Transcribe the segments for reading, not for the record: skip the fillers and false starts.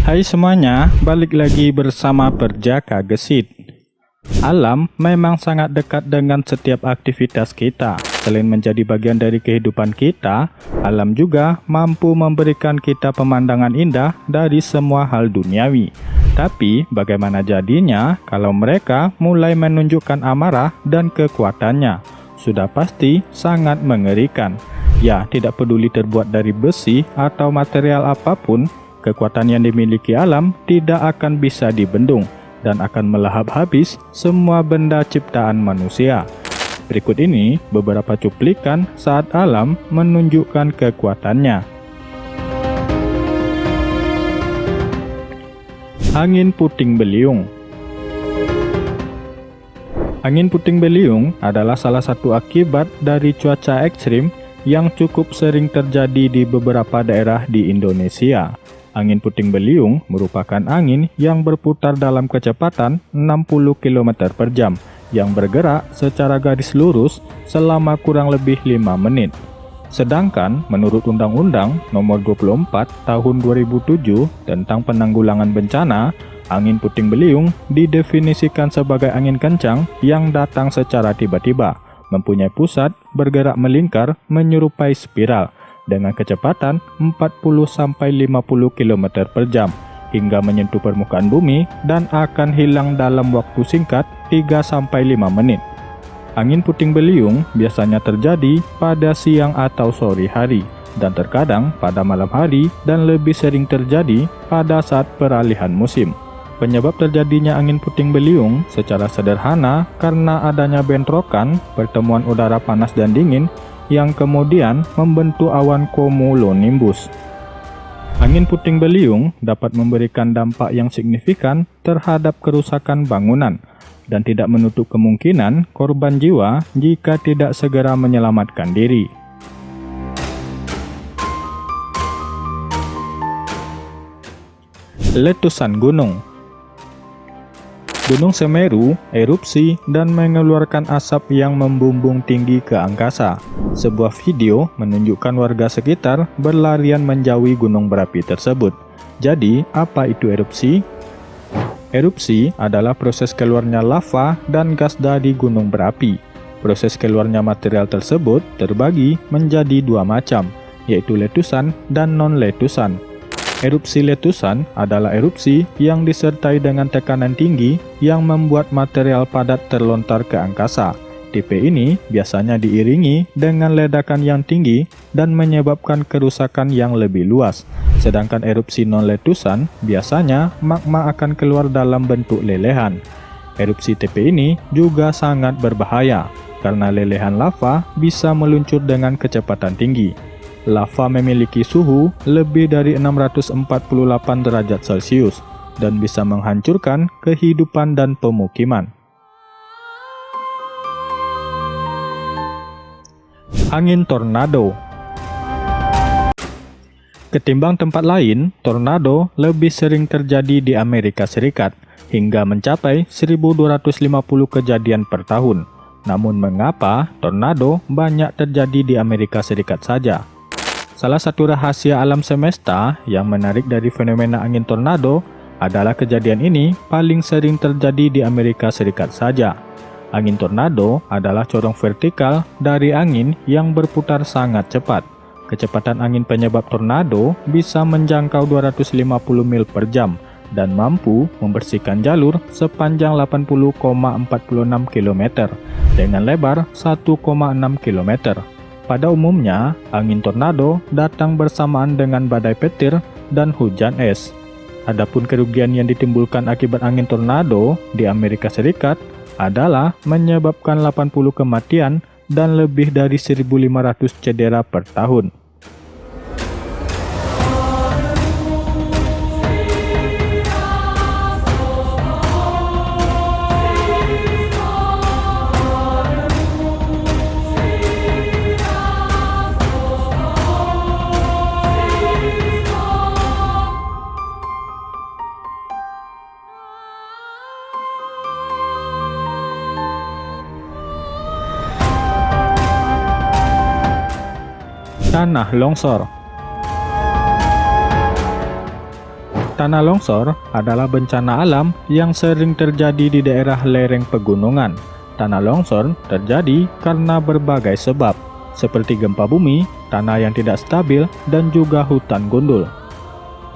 Hai semuanya, balik lagi bersama Perjaka Gesit. Alam memang sangat dekat dengan setiap aktivitas kita. Selain menjadi bagian dari kehidupan kita, alam juga mampu memberikan kita pemandangan indah dari semua hal duniawi. Tapi bagaimana jadinya kalau mereka mulai menunjukkan amarah dan kekuatannya? Sudah pasti sangat mengerikan. Ya, tidak peduli terbuat dari besi atau material apapun, kekuatan yang dimiliki alam tidak akan bisa dibendung dan akan melahap habis semua benda ciptaan manusia. Berikut ini beberapa cuplikan saat alam menunjukkan kekuatannya. Angin puting beliung. Angin puting beliung adalah salah satu akibat dari cuaca ekstrim yang cukup sering terjadi di beberapa daerah di Indonesia. Angin puting beliung merupakan angin yang berputar dalam kecepatan 60 km per jam yang bergerak secara garis lurus selama kurang lebih 5 menit. Sedangkan menurut Undang-Undang Nomor 24 Tahun 2007 tentang Penanggulangan Bencana, angin puting beliung didefinisikan sebagai angin kencang yang datang secara tiba-tiba, mempunyai pusat bergerak melingkar menyerupai spiral, dengan kecepatan 40-50 km per jam hingga menyentuh permukaan bumi dan akan hilang dalam waktu singkat 3-5 menit. Angin puting beliung biasanya terjadi pada siang atau sore hari dan terkadang pada malam hari dan lebih sering terjadi pada saat peralihan musim. Penyebab terjadinya angin puting beliung secara sederhana karena adanya bentrokan pertemuan udara panas dan dingin yang kemudian membentuk awan cumulonimbus. Angin puting beliung dapat memberikan dampak yang signifikan terhadap kerusakan bangunan dan tidak menutup kemungkinan korban jiwa jika tidak segera menyelamatkan diri. Letusan gunung. Gunung Semeru erupsi dan mengeluarkan asap yang membumbung tinggi ke angkasa. Sebuah video menunjukkan warga sekitar berlarian menjauhi gunung berapi tersebut. Jadi, apa itu erupsi? Erupsi adalah proses keluarnya lava dan gas dari gunung berapi. Proses keluarnya material tersebut terbagi menjadi dua macam, yaitu letusan dan non-letusan. Erupsi letusan adalah erupsi yang disertai dengan tekanan tinggi yang membuat material padat terlontar ke angkasa. Tipe ini biasanya diiringi dengan ledakan yang tinggi dan menyebabkan kerusakan yang lebih luas. Sedangkan erupsi non-letusan biasanya magma akan keluar dalam bentuk lelehan. Erupsi tipe ini juga sangat berbahaya karena lelehan lava bisa meluncur dengan kecepatan tinggi. Lava memiliki suhu lebih dari 648 derajat Celcius dan bisa menghancurkan kehidupan dan pemukiman. Angin tornado. Ketimbang tempat lain, tornado lebih sering terjadi di Amerika Serikat hingga mencapai 1250 kejadian per tahun. Namun mengapa tornado banyak terjadi di Amerika Serikat saja? Salah satu rahasia alam semesta yang menarik dari fenomena angin tornado adalah kejadian ini paling sering terjadi di Amerika Serikat saja. Angin tornado adalah corong vertikal dari angin yang berputar sangat cepat. Kecepatan angin penyebab tornado bisa menjangkau 250 mil per jam dan mampu membersihkan jalur sepanjang 80,46 km dengan lebar 1,6 km. Pada umumnya, angin tornado datang bersamaan dengan badai petir dan hujan es. Adapun kerugian yang ditimbulkan akibat angin tornado di Amerika Serikat adalah menyebabkan 80 kematian dan lebih dari 1.500 cedera per tahun. Tanah longsor. Tanah longsor adalah bencana alam yang sering terjadi di daerah lereng pegunungan. Tanah longsor terjadi karena berbagai sebab, seperti gempa bumi, tanah yang tidak stabil, dan juga hutan gundul.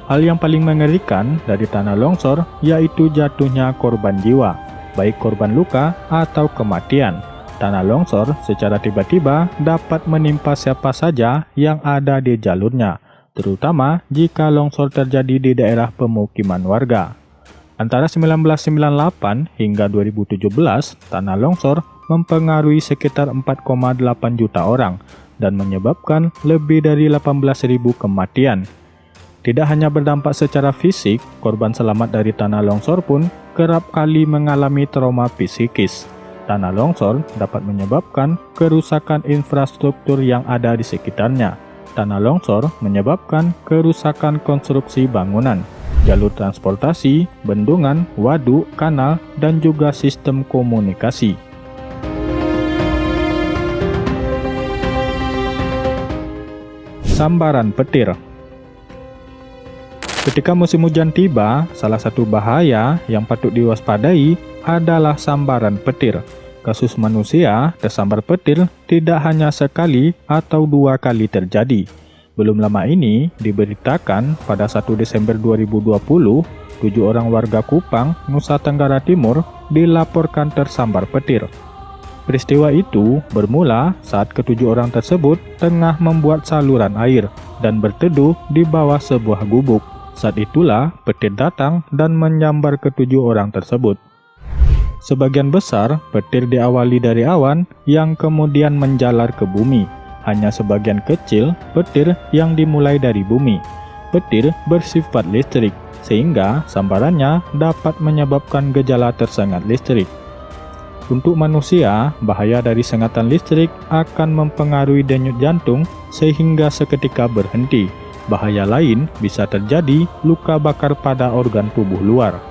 Hal yang paling mengerikan dari tanah longsor yaitu jatuhnya korban jiwa, baik korban luka atau kematian. Tanah longsor secara tiba-tiba dapat menimpa siapa saja yang ada di jalurnya, terutama jika longsor terjadi di daerah pemukiman warga. Antara 1998 hingga 2017, tanah longsor mempengaruhi sekitar 4,8 juta orang dan menyebabkan lebih dari 18.000 kematian. Tidak hanya berdampak secara fisik, korban selamat dari tanah longsor pun kerap kali mengalami trauma psikis. Tanah longsor dapat menyebabkan kerusakan infrastruktur yang ada di sekitarnya. Tanah longsor menyebabkan kerusakan konstruksi bangunan, jalur transportasi, bendungan, waduk, kanal, dan juga sistem komunikasi. Sambaran petir. Ketika musim hujan tiba, salah satu bahaya yang patut diwaspadai adalah sambaran petir. Kasus manusia tersambar petir tidak hanya sekali atau 2 kali terjadi. Belum lama ini diberitakan pada 1 Desember 2020, 7 orang warga Kupang, Nusa Tenggara Timur dilaporkan tersambar petir. Peristiwa itu bermula saat ke-7 orang tersebut tengah membuat saluran air dan berteduh di bawah sebuah gubuk. Saat itulah petir datang dan menyambar ke-7 orang tersebut. Sebagian besar petir diawali dari awan yang kemudian menjalar ke bumi. Hanya sebagian kecil petir yang dimulai dari bumi. Petir bersifat listrik, sehingga sambarannya dapat menyebabkan gejala tersengat listrik. Untuk manusia, bahaya dari sengatan listrik akan mempengaruhi denyut jantung sehingga seketika berhenti. Bahaya lain bisa terjadi luka bakar pada organ tubuh luar.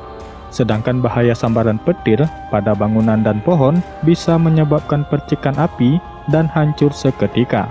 Sedangkan bahaya sambaran petir pada bangunan dan pohon bisa menyebabkan percikan api dan hancur seketika.